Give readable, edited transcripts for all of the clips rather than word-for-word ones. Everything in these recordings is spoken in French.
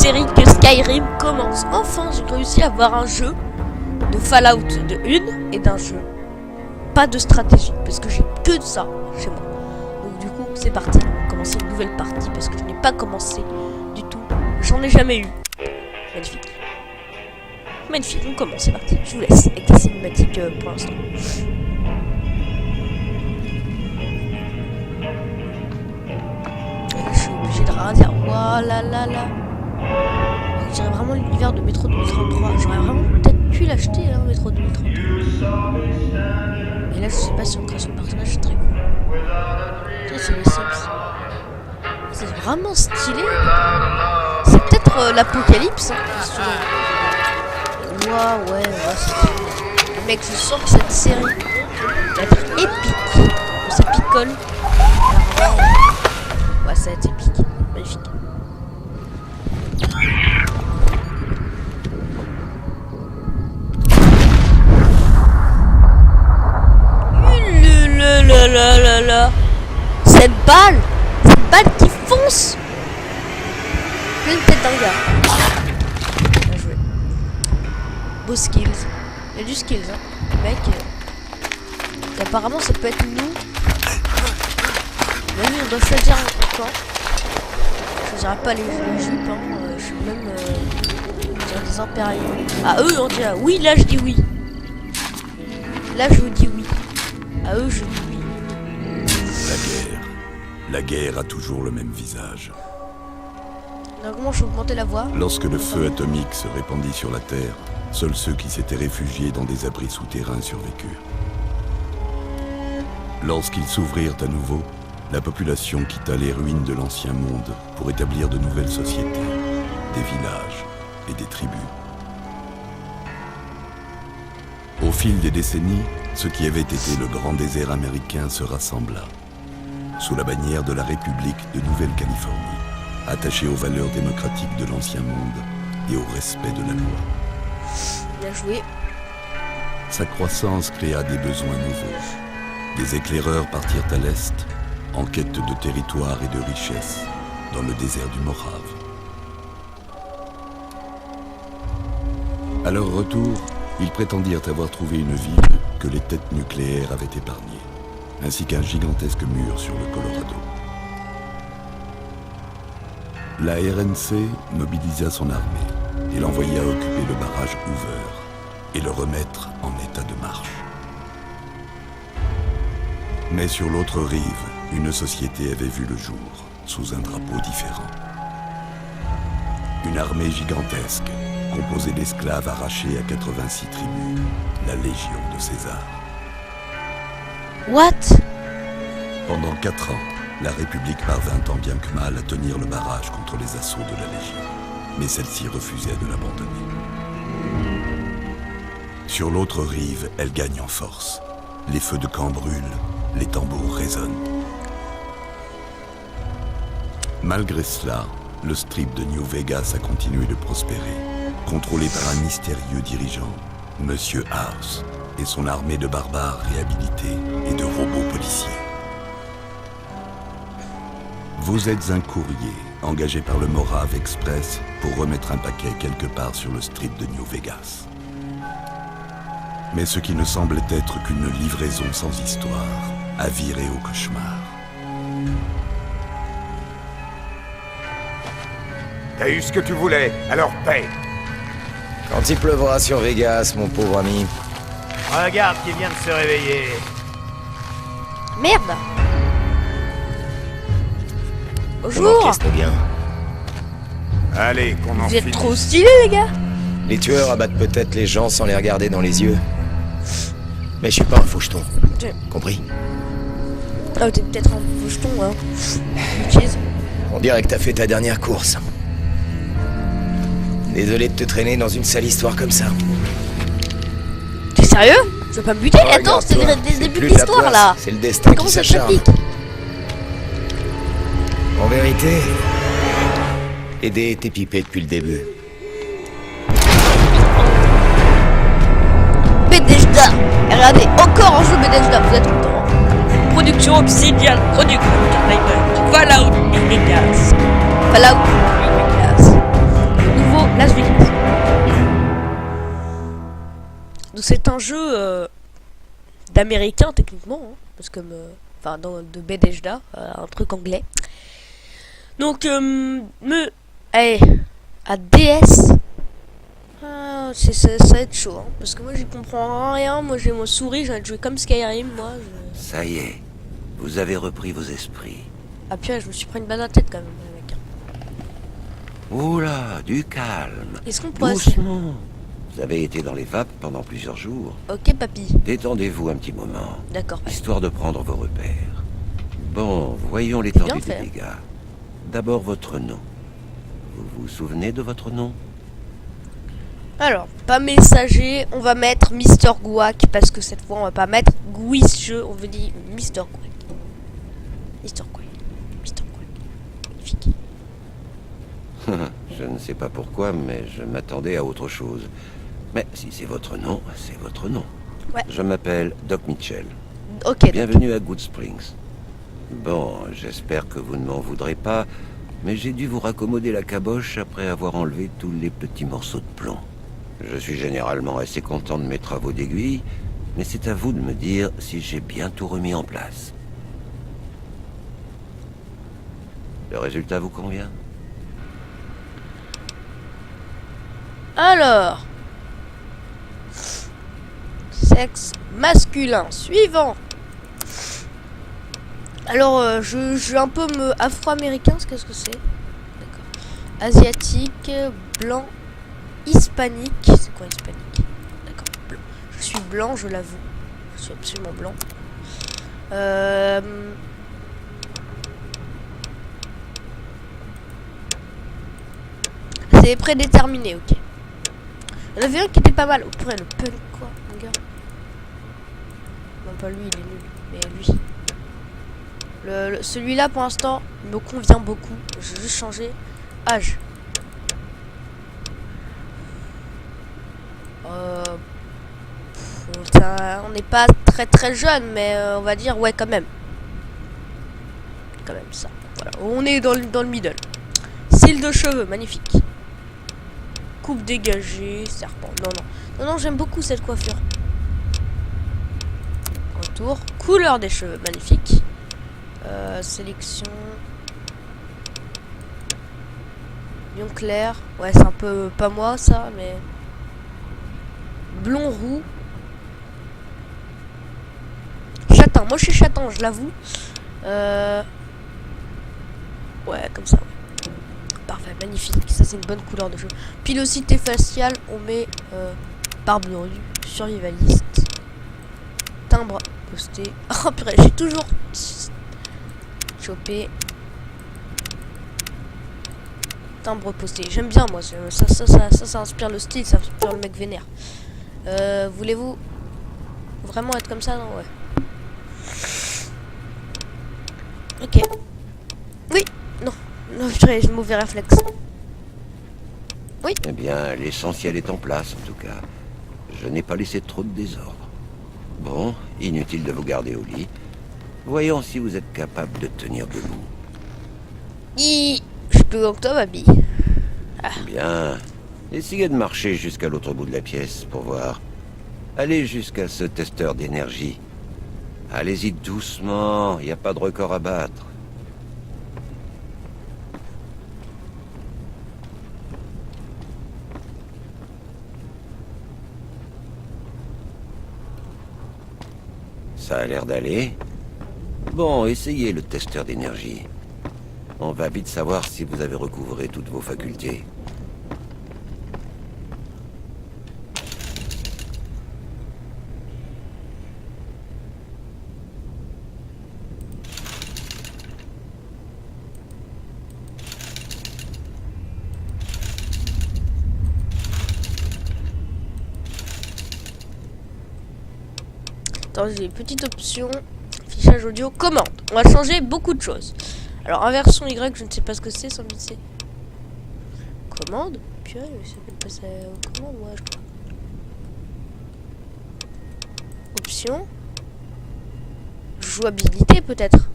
série que Skyrim commence. Enfin, j'ai réussi à avoir un jeu de Fallout de 1 et d'un jeu. Pas de stratégie, parce que j'ai que de ça chez moi. Donc du coup, c'est parti. On va commencer une nouvelle partie, parce que je n'ai pas commencé du tout. J'en ai jamais eu. Magnifique. Magnifique, on commence, c'est parti. Je vous laisse avec la cinématique pour l'instant. Je suis obligé de rater. Voilà, là, là. Je dirais vraiment l'univers de Metro 2033. J'aurais vraiment peut-être pu l'acheter, hein, Metro 2033. Mais là, je sais pas si on crée son personnage, c'est très cool. C'est les Sims. C'est vraiment stylé. C'est peut-être l'apocalypse. Hein, ouais, c'est cool. Mec, je sens que cette série va être épique. Ça picole. Alors, ouais, ça va être épique. Magnifique. Cette balle qui fonce. Pleine tête d'un gars. Bien joué. Beau skills. Il y a du skills, hein. Mec. Apparemment, ça peut être nous. Même on doit choisir un camp. Je choisirai pas les jupes, hein. Je suis même des impériaux. Ah, eux, on dit oui, là je dis oui. Là je vous dis oui. À eux, je dis oui. La guerre a toujours le même visage. Alors, comment je peux augmenter la voix? Lorsque le feu atomique se répandit sur la Terre, seuls ceux qui s'étaient réfugiés dans des abris souterrains survécurent. Lorsqu'ils s'ouvrirent à nouveau, la population quitta les ruines de l'ancien monde pour établir de nouvelles sociétés, des villages et des tribus. Au fil des décennies, ce qui avait été le grand désert américain se rassembla, sous la bannière de la République de Nouvelle-Californie, attachée aux valeurs démocratiques de l'ancien monde et au respect de la loi. Bien joué. Sa croissance créa des besoins nouveaux. Des éclaireurs partirent à l'est, en quête de territoire et de richesse, dans le désert du Morave. À leur retour, ils prétendirent avoir trouvé une ville que les têtes nucléaires avaient épargnée, ainsi qu'un gigantesque mur sur le Colorado. La RNC mobilisa son armée et l'envoya occuper le barrage Hoover et le remettre en état de marche. Mais sur l'autre rive, une société avait vu le jour, sous un drapeau différent. Une armée gigantesque, composée d'esclaves arrachés à 86 tribus, la Légion de César. What? Pendant 4 ans, la République parvint tant bien que mal à tenir le barrage contre les assauts de la Légion, mais celle-ci refusait de l'abandonner. Sur l'autre rive, elle gagne en force. Les feux de camp brûlent, les tambours résonnent. Malgré cela, le strip de New Vegas a continué de prospérer, contrôlé par un mystérieux dirigeant, Monsieur House, et son armée de barbares réhabilités et de robots policiers. Vous êtes un courrier engagé par le Morave Express pour remettre un paquet quelque part sur le strip de New Vegas. Mais ce qui ne semblait être qu'une livraison sans histoire a viré au cauchemar. T'as eu ce que tu voulais, alors paie. Quand il pleuvra sur Vegas, mon pauvre ami. Regarde qui vient de se réveiller. Merde. On Bonjour. encaisse bien. Allez, qu'on en Vous êtes finisse. trop stylés, les gars. Les tueurs abattent peut-être les gens sans les regarder dans les yeux. Mais je suis pas un faucheton. Compris? Ah, t'es peut-être un faucheton, hein. Cheese. On dirait que t'as fait ta dernière course. Désolé de te traîner dans une sale histoire comme ça. T'es sérieux? Tu vas pas me buter? Oh, Attends, c'est regarde-toi, le début de plus la l'histoire, place, là. C'est le destin Comment qui ça s'acharne. s'applique? En vérité, aider était pipé depuis le début. Bethesda. Regardez, encore un jeu Bethesda, vous êtes contents. Production Obsidian, Production Entertainment, Fallout New Vegas. Fallout New Vegas. c'est un jeu d'américain techniquement, hein, parce que enfin de Bethesda, un truc anglais. Donc allez, à DS, ça va être chaud, hein, parce que moi j'y comprends rien. Moi j'ai mon souris, j'ai envie de jouer comme Skyrim, moi. Ça y est, vous avez repris vos esprits. Ah puis je me suis pris une balle dans la tête quand même, mec. Oula, du calme. Est-ce qu'on pourrait... Doucement. Vous avez été dans les vapes pendant plusieurs jours. Ok, papy. Détendez-vous un petit moment, D'accord. histoire de prendre vos repères. Bon, voyons bien l'étendue des fait. dégâts. D'abord votre nom. Vous vous souvenez de votre nom? Alors, pas messager, on va mettre Mister Gouac, parce que cette fois on va pas mettre Gouicheux, on veut dire Mister Gouac. Mister Gouac. Mister Gouac. Magnifique. Je ne sais pas pourquoi, mais je m'attendais à autre chose. Mais si c'est votre nom, c'est votre nom. Ouais. Je m'appelle Doc Mitchell. Ok. Bienvenue à Good Springs. Bon, j'espère que vous ne m'en voudrez pas, mais j'ai dû vous raccommoder la caboche après avoir enlevé tous les petits morceaux de plomb. Je suis généralement assez content de mes travaux d'aiguille, mais c'est à vous de me dire si j'ai bien tout remis en place. Le résultat vous convient? Alors, sexe masculin. Suivant. Alors, je un peu afro-américain, qu'est-ce que c'est? D'accord. Asiatique, blanc, hispanique. C'est quoi hispanique? D'accord. Blanc. Je suis blanc, je l'avoue. Je suis absolument blanc. C'est prédéterminé, ok. Il y en avait un qui était pas mal. Oh purée, le punk quoi, mon gars. Non, pas lui, il est nul. Mais lui. Celui-là, pour l'instant, me convient beaucoup. Je vais juste changer âge. On n'est pas très très jeune, mais on va dire ouais quand même. Quand même ça. Voilà, on est dans le middle. Style de cheveux, magnifique. Coupe dégagée, serpent. Non, j'aime beaucoup cette coiffure. Retour. Couleur des cheveux, magnifique. Sélection. Lion clair. Ouais, c'est un peu pas moi ça, mais. Blond roux. Châtain. Moi je suis châtain, je l'avoue. Ouais, comme ça. Parfait, magnifique. Ça c'est une bonne couleur de cheveux. Pilosité faciale, on met barbe de rue, survivaliste. Timbre posté. Oh purée, j'ai toujours chopé. Timbre posté. J'aime bien moi, ça inspire le style, ça inspire le mec vénère. Voulez-vous vraiment être comme ça? Non, ouais. Ok. Oui. Non, j'ai mauvais réflexe. Oui. Eh bien, l'essentiel est en place, en tout cas. Je n'ai pas laissé trop de désordre. Bon, inutile de vous garder au lit. Voyons si vous êtes capable de tenir debout. Je suis plus grand que toi, Babi. Bien. Essayez de marcher jusqu'à l'autre bout de la pièce pour voir. Allez jusqu'à ce testeur d'énergie. Allez-y doucement, il n'y a pas de record à battre. Ça a l'air d'aller. Bon, essayez le testeur d'énergie. On va vite savoir si vous avez recouvré toutes vos facultés. Attends, j'ai une petite option. Fichage audio, commande. On va changer beaucoup de choses. Alors, inversion Y, je ne sais pas ce que c'est, sans doute c'est. Commande. Puis ouais, ça s'appelle pas ça. Commande, moi, je crois. Option. Jouabilité, peut-être.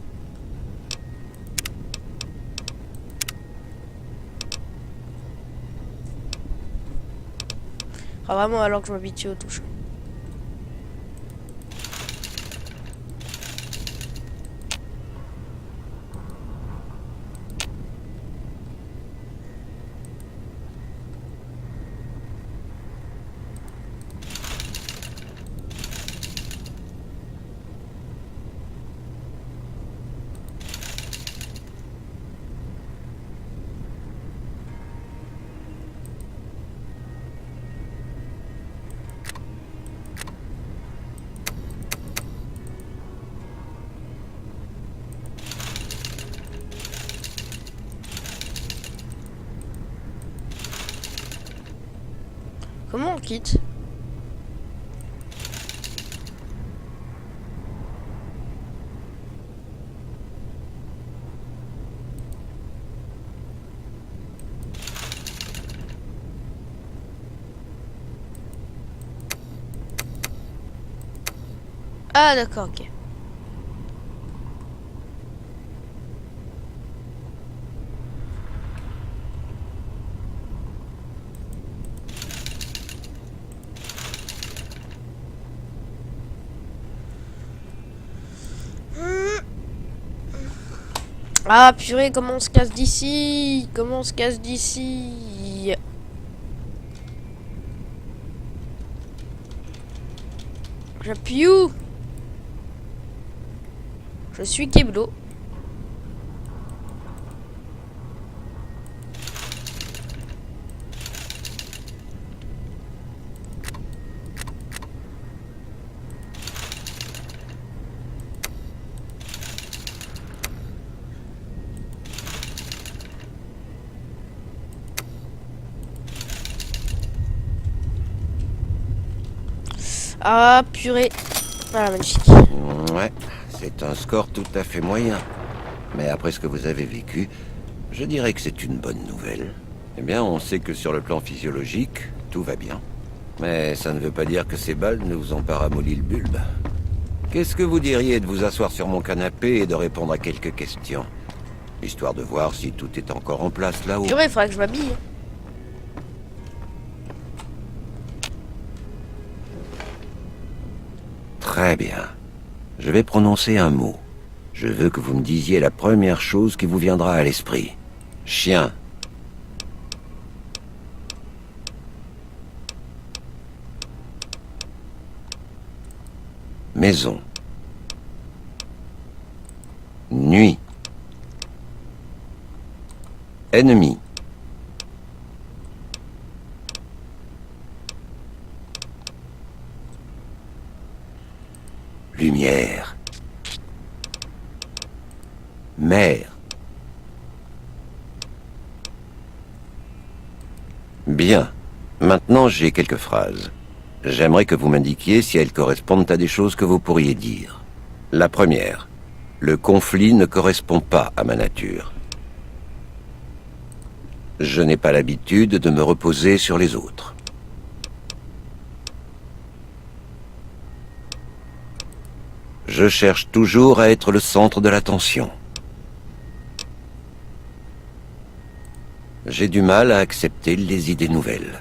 Ah, vraiment, alors que je m'habitue aux touches. Comment on quitte? Ah d'accord, ok. Ah purée, comment on se casse d'ici? Comment on se casse d'ici? J'appuie où? Je suis Keblo. Ah purée. Voilà, magnifique. Ouais, c'est un score tout à fait moyen. Mais après ce que vous avez vécu, je dirais que c'est une bonne nouvelle. Eh bien, on sait que sur le plan physiologique, tout va bien. Mais ça ne veut pas dire que ces balles ne vous ont pas ramolli le bulbe. Qu'est-ce que vous diriez de vous asseoir sur mon canapé et de répondre à quelques questions? Histoire de voir si tout est encore en place là-haut. Purée, il faudrait que je m'habille. Très bien. Je vais prononcer un mot. Je veux que vous me disiez la première chose qui vous viendra à l'esprit. Chien. Maison. Nuit. Ennemi. Lumière. Mer. Bien. Maintenant, j'ai quelques phrases. J'aimerais que vous m'indiquiez si elles correspondent à des choses que vous pourriez dire. La première. Le conflit ne correspond pas à ma nature. Je n'ai pas l'habitude de me reposer sur les autres. Je cherche toujours à être le centre de l'attention. J'ai du mal à accepter les idées nouvelles.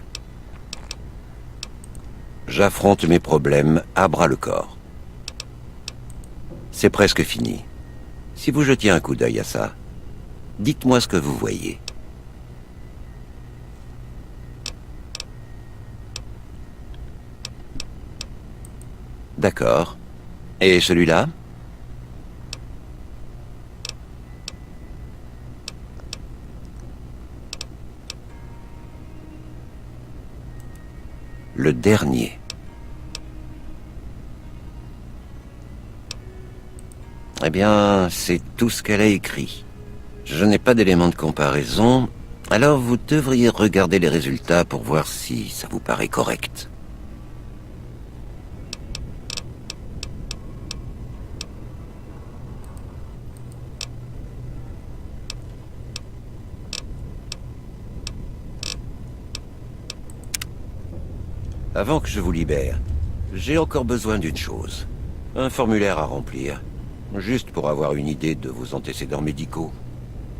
J'affronte mes problèmes à bras-le-corps. C'est presque fini. Si vous jetiez un coup d'œil à ça, dites-moi ce que vous voyez. D'accord. Et celui-là ? Le dernier. Eh bien, c'est tout ce qu'elle a écrit. Je n'ai pas d'éléments de comparaison, alors vous devriez regarder les résultats pour voir si ça vous paraît correct. Avant que je vous libère, j'ai encore besoin d'une chose. Un formulaire à remplir, juste pour avoir une idée de vos antécédents médicaux.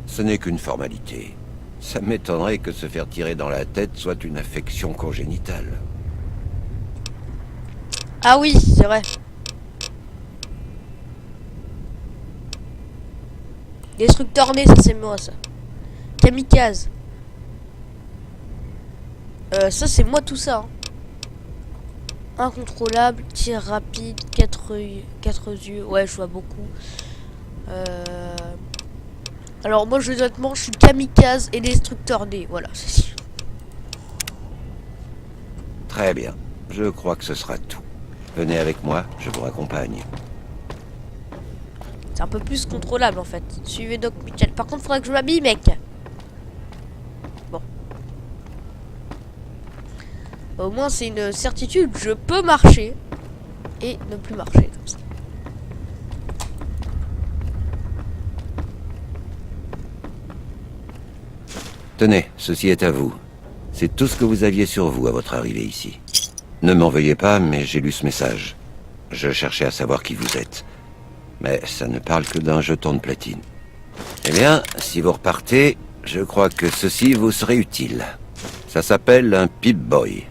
Ce n'est qu'une formalité. Ça m'étonnerait que se faire tirer dans la tête soit une affection congénitale. Ah oui, c'est vrai. Destructeur né, ça c'est moi ça. Kamikaze. Ça c'est moi tout ça. Hein. Incontrôlable, tir rapide, 4 yeux. Ouais, je vois beaucoup. Alors moi, honnêtement, je suis kamikaze et destructeur D. Voilà, c'est sûr. Très bien. Je crois que ce sera tout. Venez avec moi, je vous raccompagne. C'est un peu plus contrôlable en fait. Suivez Doc Mitchell. Par contre, faudrait que je m'habille, mec. Bon. Au moins c'est une certitude, je peux marcher. Et ne plus marcher comme ça. Tenez, ceci est à vous. C'est tout ce que vous aviez sur vous à votre arrivée ici. Ne m'en veuillez pas, mais j'ai lu ce message. Je cherchais à savoir qui vous êtes. Mais ça ne parle que d'un jeton de platine. Eh bien, si vous repartez, je crois que ceci vous serait utile. Ça s'appelle un Pip-Boy.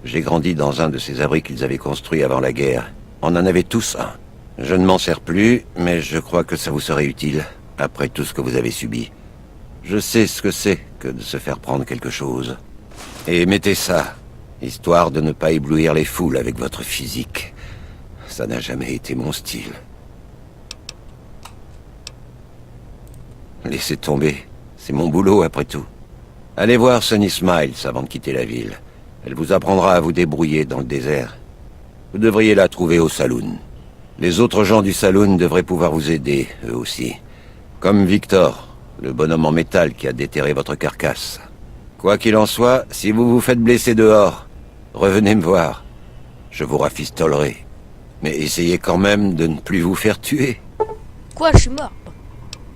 J'ai grandi dans un de ces abris qu'ils avaient construits avant la guerre. On en avait tous un. Je ne m'en sers plus, mais je crois que ça vous serait utile, après tout ce que vous avez subi. Je sais ce que c'est que de se faire prendre quelque chose. Et mettez ça, histoire de ne pas éblouir les foules avec votre physique. Ça n'a jamais été mon style. Laissez tomber, c'est mon boulot après tout. Allez voir Sunny Smiles avant de quitter la ville. Elle vous apprendra à vous débrouiller dans le désert. Vous devriez la trouver au saloon. Les autres gens du saloon devraient pouvoir vous aider, eux aussi. Comme Victor, le bonhomme en métal qui a déterré votre carcasse. Quoi qu'il en soit, si vous vous faites blesser dehors, revenez me voir. Je vous rafistolerai. Mais essayez quand même de ne plus vous faire tuer. Quoi, je suis mort?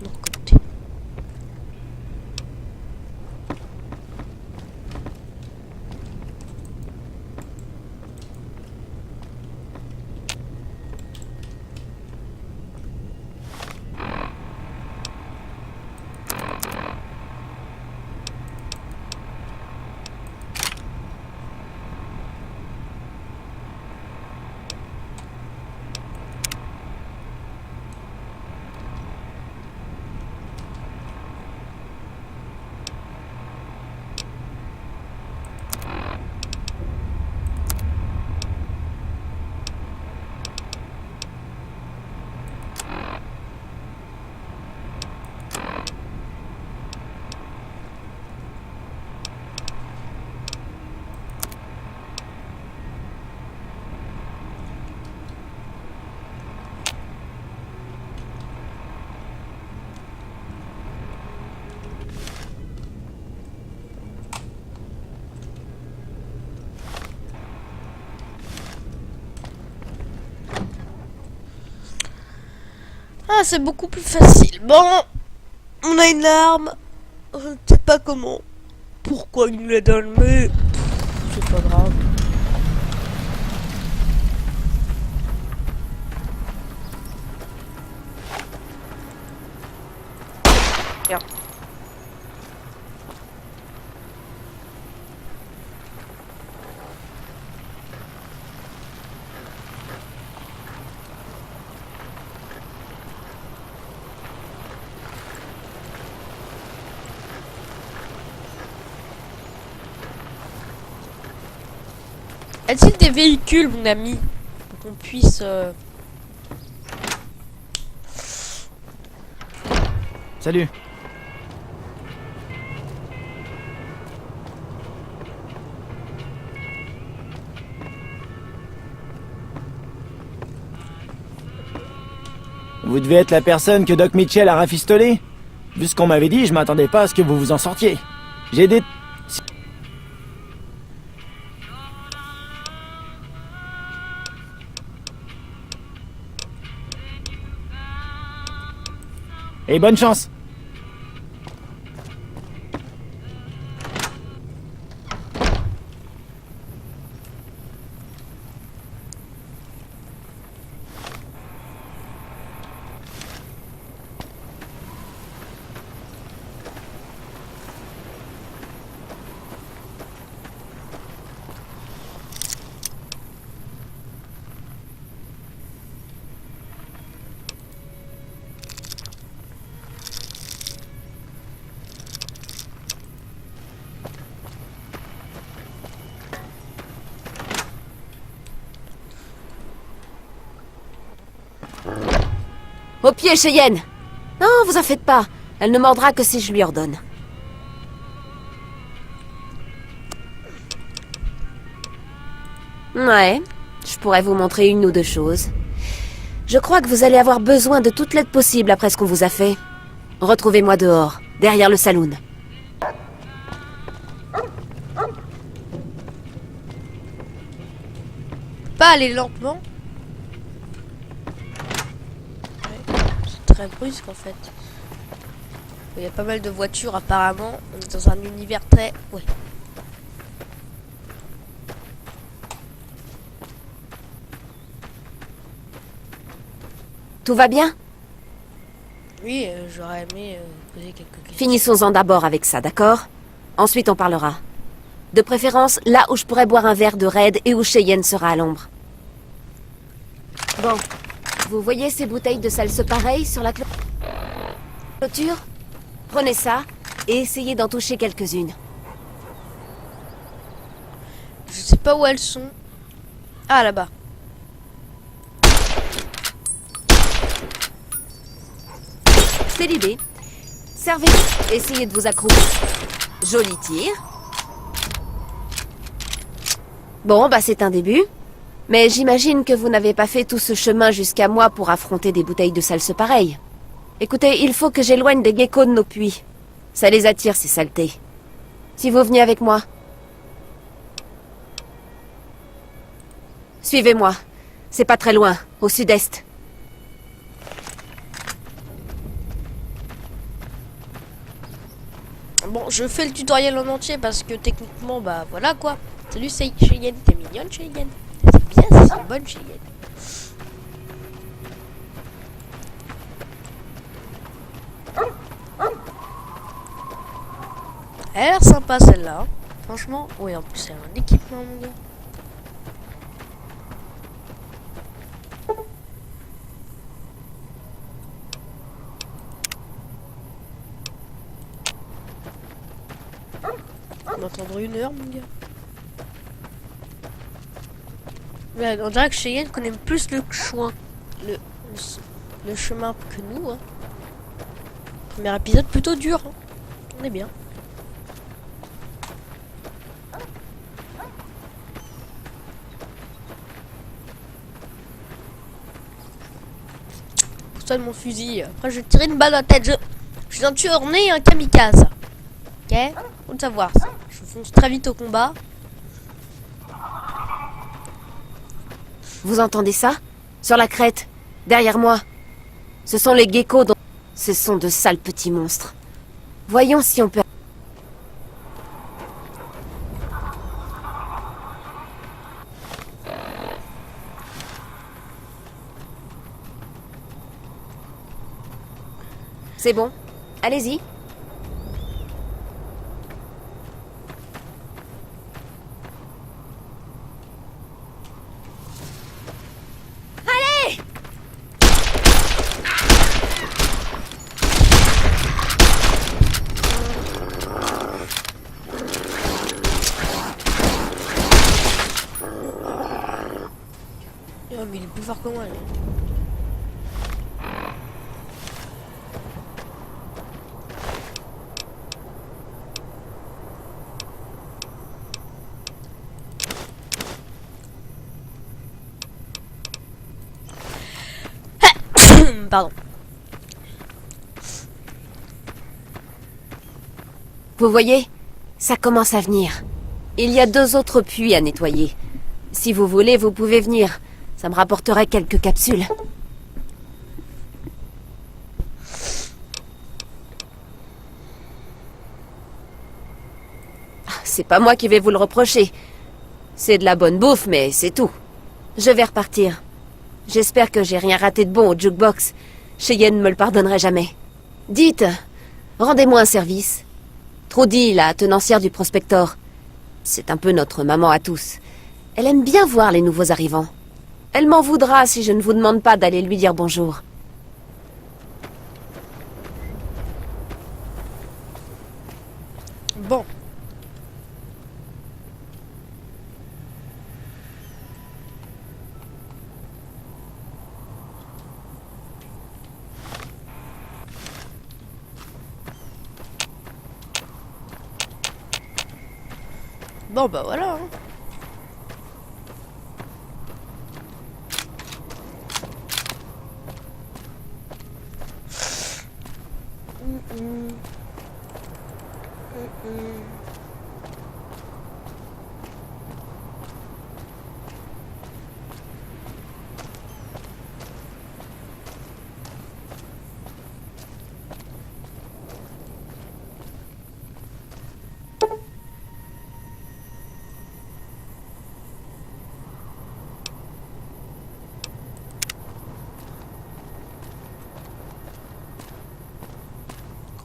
Non, écoutez. Ah, c'est beaucoup plus facile. Bon, on a une arme. Je ne sais pas comment. Pourquoi il nous la donne, mais c'est pas grave. Tiens. Y a-t-il des véhicules, mon ami, pour qu'on puisse... Salut. Vous devez être la personne que Doc Mitchell a rafistolée. Vu ce qu'on m'avait dit, je m'attendais pas à ce que vous vous en sortiez. J'ai des... Et bonne chance. Au pied, Cheyenne! Non, vous en faites pas. Elle ne mordra que si je lui ordonne. Ouais, je pourrais vous montrer une ou deux choses. Je crois que vous allez avoir besoin de toute l'aide possible après ce qu'on vous a fait. Retrouvez-moi dehors, derrière le saloon. pas aller lentement. Ouais, c'est très brusque en fait. Il y a pas mal de voitures apparemment. On est dans un univers très... Ouais. Tout va bien? Oui, j'aurais aimé poser quelques questions. Finissons-en d'abord avec ça, d'accord? Ensuite on parlera. De préférence, là où je pourrais boire un verre de raid et où Cheyenne sera à l'ombre. Bon. Vous voyez ces bouteilles de salse pareilles sur la clôture? Prenez ça et essayez d'en toucher quelques-unes. Je sais pas où elles sont. Ah, là-bas. C'est l'idée. Servez, essayez de vous accroupir. Joli tir. Bon, bah c'est un début. Mais j'imagine que vous n'avez pas fait tout ce chemin jusqu'à moi pour affronter des bouteilles de salse pareilles. Écoutez, il faut que j'éloigne des geckos de nos puits. Ça les attire, ces saletés. Si vous veniez avec moi. Suivez-moi. C'est pas très loin, au sud-est. Bon, je fais le tutoriel en entier parce que techniquement, bah voilà quoi. Salut, c'est Cheyenne. T'es mignonne, Cheyenne. C'est bien, c'est une bonne Cheyenne. Elle a l'air sympa celle-là. Hein. Franchement, oui, en plus c'est un équipement, mon gars. On va attendre 1 heure, mon gars. Ouais, on dirait que Cheyenne connaît plus le chemin que nous. Hein. Premier épisode plutôt dur. Hein. On est bien. Pour ça de mon fusil. Après, je vais tirer une balle dans la tête. Je suis un tueur né et un kamikaze. Ok? Faut le savoir ça. Je fonce très vite au combat. Vous entendez ça? Sur la crête, derrière moi. Ce sont les geckos dont... Ce sont de sales petits monstres. Voyons si on peut... C'est bon. Allez-y. Oh, mais il est plus fort que moi. Lui. Pardon. Vous voyez? Ça commence à venir. Il y a 2 autres puits à nettoyer. Si vous voulez, vous pouvez venir. Ça me rapporterait quelques capsules. C'est pas moi qui vais vous le reprocher. C'est de la bonne bouffe, mais c'est tout. Je vais repartir. J'espère que j'ai rien raté de bon au jukebox. Cheyenne me le pardonnerait jamais. Dites, rendez-moi un service. Trudy, la tenancière du Prospector. C'est un peu notre maman à tous. Elle aime bien voir les nouveaux arrivants. Elle m'en voudra si je ne vous demande pas d'aller lui dire bonjour. Bon. Bon bah voilà. Hein.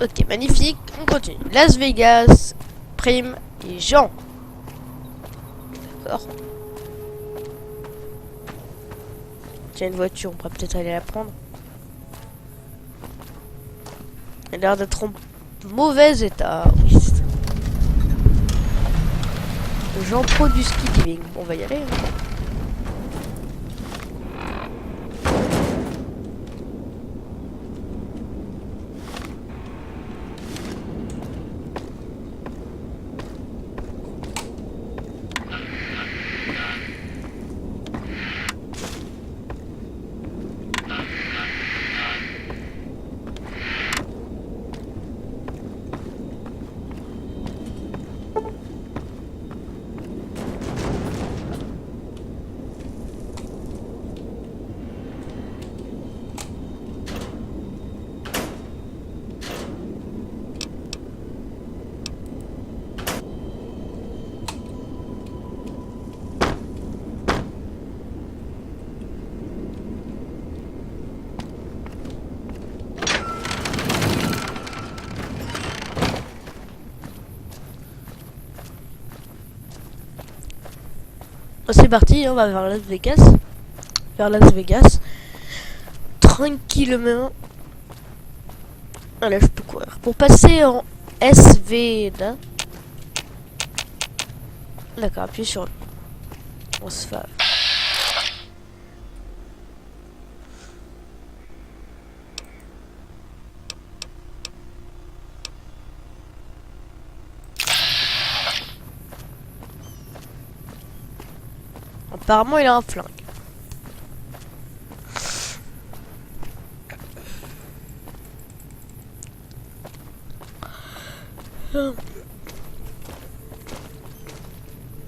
Ok, magnifique. On continue. Las Vegas, Prime et Jean. D'accord. Tiens, une voiture, on pourrait peut-être aller la prendre. Elle a l'air d'être en mauvais état. Oui. Jean Pro du ski gaming. On va y aller. Hein. C'est parti, on va vers Las Vegas. Vers Las Vegas. Tranquillement. Allez, je peux courir. Pour passer en SV. D'accord, appuie sur. On se fait. Apparemment, il a un flingue.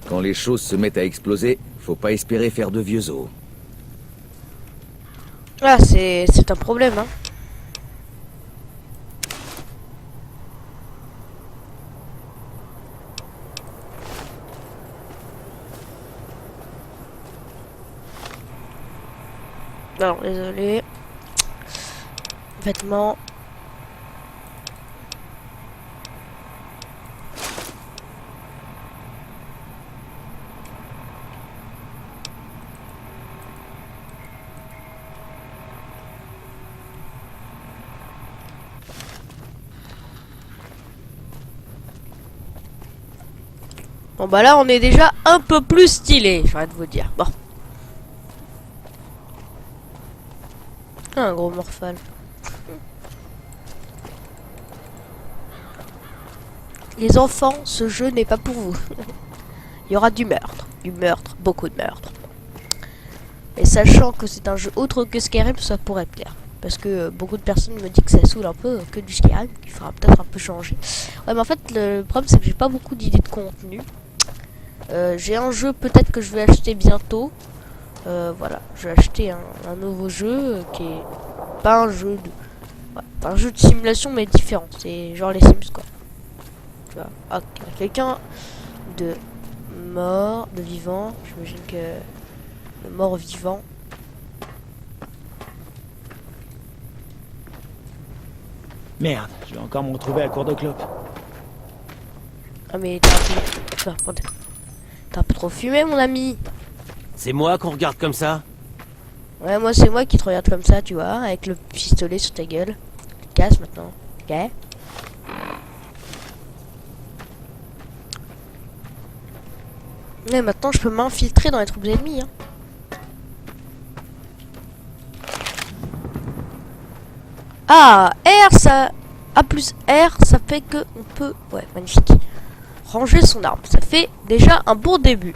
Quand les choses se mettent à exploser, faut pas espérer faire de vieux os. Ah, c'est un problème, hein. Alors, désolé. Vêtements. Bon bah là on est déjà un peu plus stylé, j'arrête de vous dire. Bon. Un gros morphal. Les enfants, ce jeu n'est pas pour vous. Il y aura du meurtre, beaucoup de meurtre. Et sachant que c'est un jeu autre que Skyrim, ça pourrait plaire. Parce que beaucoup de personnes me disent que ça saoule un peu que du Skyrim, qu'il faudra peut-être un peu changer. Ouais, mais en fait, le problème c'est que j'ai pas beaucoup d'idées de contenu. J'ai un jeu peut-être que je vais acheter bientôt. Voilà, je vais acheter un nouveau jeu qui est pas un jeu de... Ouais, pas un jeu de simulation mais différent. C'est genre les Sims quoi. Tu vois, ah, quelqu'un de mort, de vivant. J'imagine que le mort vivant. Merde, je vais encore me retrouver à court de clope. Ah mais t'as un peu trop fumé mon ami. C'est moi qu'on regarde comme ça? Ouais, moi c'est moi qui te regarde comme ça, tu vois, avec le pistolet sur ta gueule. Casse maintenant, ok? Mais maintenant je peux m'infiltrer dans les troupes ennemies, hein. Ah, R ça... A plus R, ça fait que on peut... Ouais, magnifique. Ranger son arme, ça fait déjà un bon début.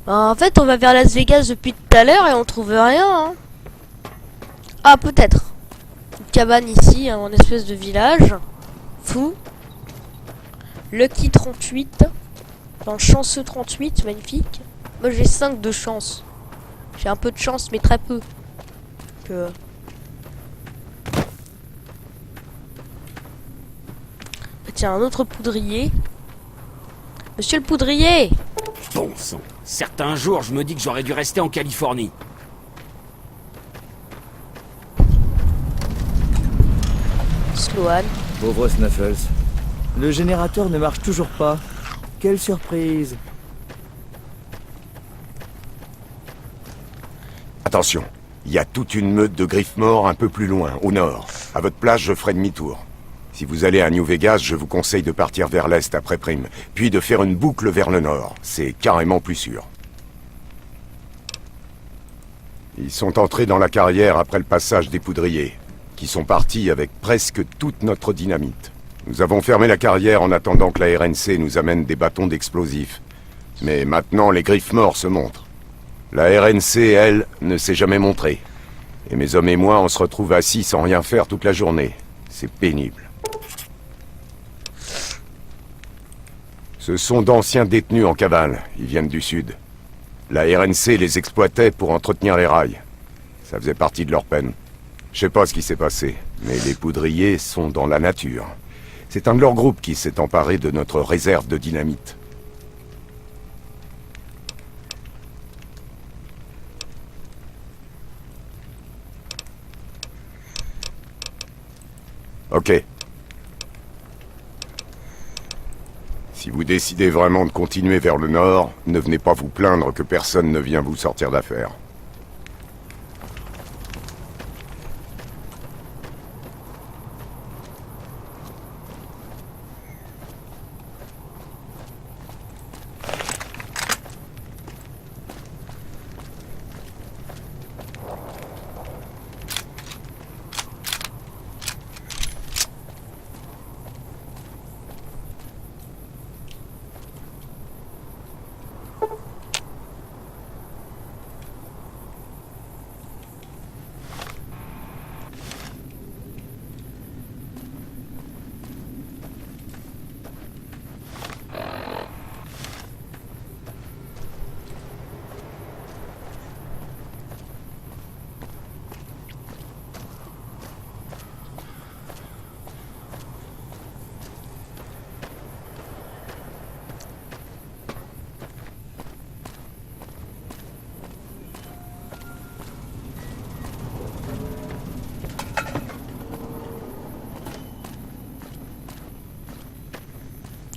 En fait, on va vers Las Vegas depuis tout à l'heure et on trouve rien, hein. Ah, peut-être. Une cabane ici, un espèce de village. Fou. Lucky 38. Enfin, chanceux 38, magnifique. Moi, j'ai 5 de chance. J'ai un peu de chance, mais très peu. Que... Tiens, un autre poudrier. Monsieur le poudrier! Bon sang. Certains jours, je me dis que j'aurais dû rester en Californie. Loan. Pauvre Snuffles. Le générateur ne marche toujours pas. Quelle surprise. Attention, il y a toute une meute de griffes morts un peu plus loin, au nord. À votre place, je ferai demi-tour. Si vous allez à New Vegas, je vous conseille de partir vers l'est après Prime, puis de faire une boucle vers le nord. C'est carrément plus sûr. Ils sont entrés dans la carrière après le passage des poudriers, qui sont partis avec presque toute notre dynamite. Nous avons fermé la carrière en attendant que la RNC nous amène des bâtons d'explosifs. Mais maintenant, les griffes morts se montrent. La RNC, elle, ne s'est jamais montrée. Et mes hommes et moi, on se retrouve assis sans rien faire toute la journée. C'est pénible. Ce sont d'anciens détenus en cavale. Ils viennent du sud. La RNC les exploitait pour entretenir les rails. Ça faisait partie de leur peine. Je sais pas ce qui s'est passé, mais les poudriers sont dans la nature. C'est un de leurs groupes qui s'est emparé de notre réserve de dynamite. Ok. Si vous décidez vraiment de continuer vers le nord, ne venez pas vous plaindre que personne ne vient vous sortir d'affaire.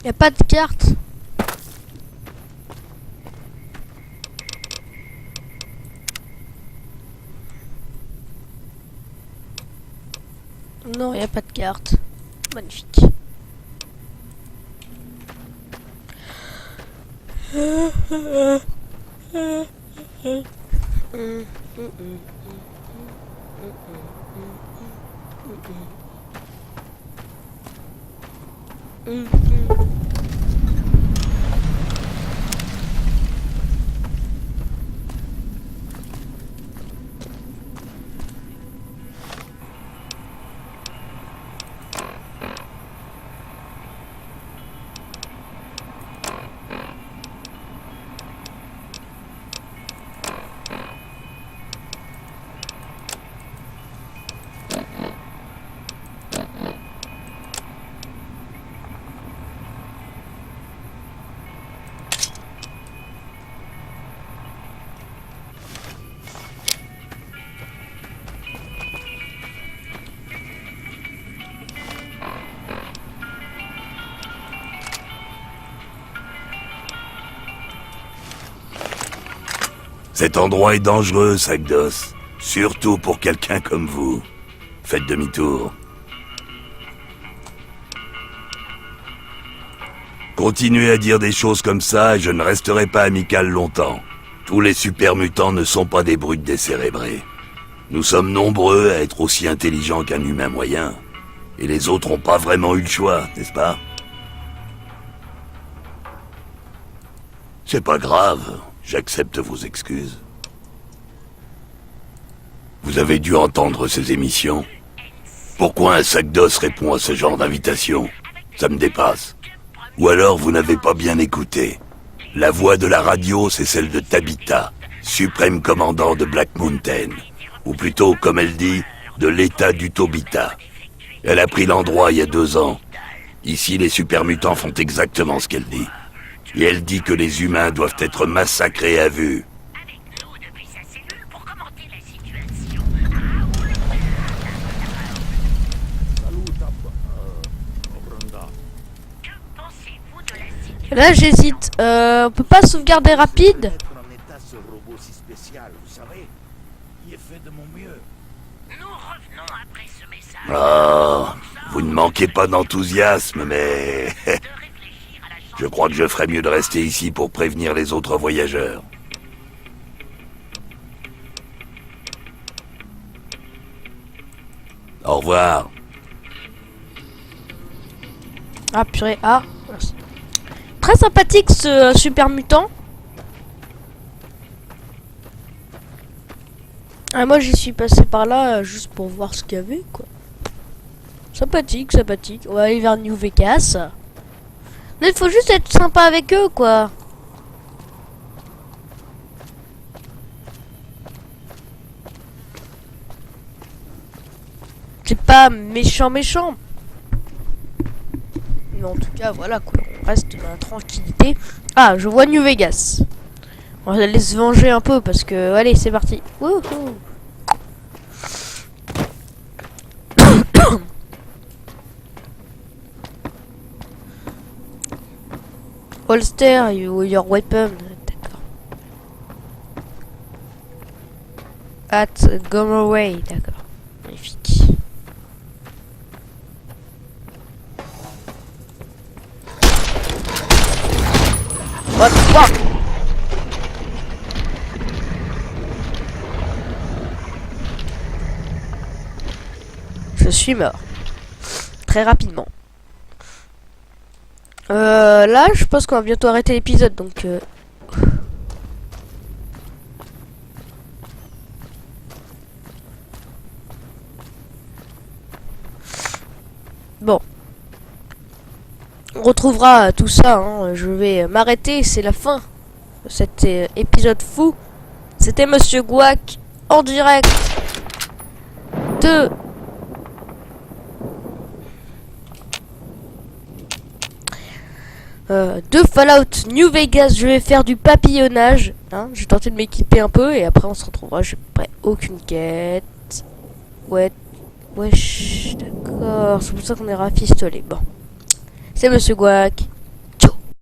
Y a pas de carte. Non, y a pas de carte. Magnifique. Cet endroit est dangereux, sac d'os. Surtout pour quelqu'un comme vous. Faites demi-tour. Continuez à dire des choses comme ça et je ne resterai pas amical longtemps. Tous les super mutants ne sont pas des brutes décérébrés. Nous sommes nombreux à être aussi intelligents qu'un humain moyen. Et les autres n'ont pas vraiment eu le choix, n'est-ce pas? C'est pas grave, j'accepte vos excuses. Vous avez dû entendre ces émissions. Pourquoi un sac d'os répond à ce genre d'invitation? Ça me dépasse. Ou alors vous n'avez pas bien écouté. La voix de la radio, c'est celle de Tabitha, suprême commandant de Black Mountain. Ou plutôt, comme elle dit, de l'état du Tobita. Elle a pris l'endroit il y a 2 ans. Ici, les super mutants font exactement ce qu'elle dit. Et elle dit que les humains doivent être massacrés à vue. Là, j'hésite. On peut pas sauvegarder rapide? Oh, vous ne manquez pas d'enthousiasme, mais... je crois que je ferais mieux de rester ici pour prévenir les autres voyageurs. Au revoir. Ah, purée. Ah, merci. Très sympathique ce super mutant. Ah, moi j'y suis passé par là juste pour voir ce qu'il y avait, quoi. Sympathique, sympathique. On va aller vers New Vegas. Mais il faut juste être sympa avec eux, quoi. C'est pas méchant, méchant. Mais en tout cas, voilà, quoi. On reste dans la tranquillité. Ah, je vois New Vegas. On va aller se venger un peu parce que... Allez, c'est parti. Wouhou. Holster, your weapon. D'accord. At Gomorrah, d'accord. Magnifique. What the fuck? Je suis mort. Très rapidement. Là, je pense qu'on va bientôt arrêter l'épisode, donc... Bon. On retrouvera tout ça, hein. Je vais m'arrêter, c'est la fin de cet épisode fou. C'était Monsieur Guac en direct de... de Fallout New Vegas. Je vais faire du papillonnage, hein. J'ai tenté de m'équiper un peu et après on se retrouvera. J'ai pas aucune quête. Ouais, wesh, d'accord. C'est pour ça qu'on est rafistolé. Bon, c'est Monsieur Guac.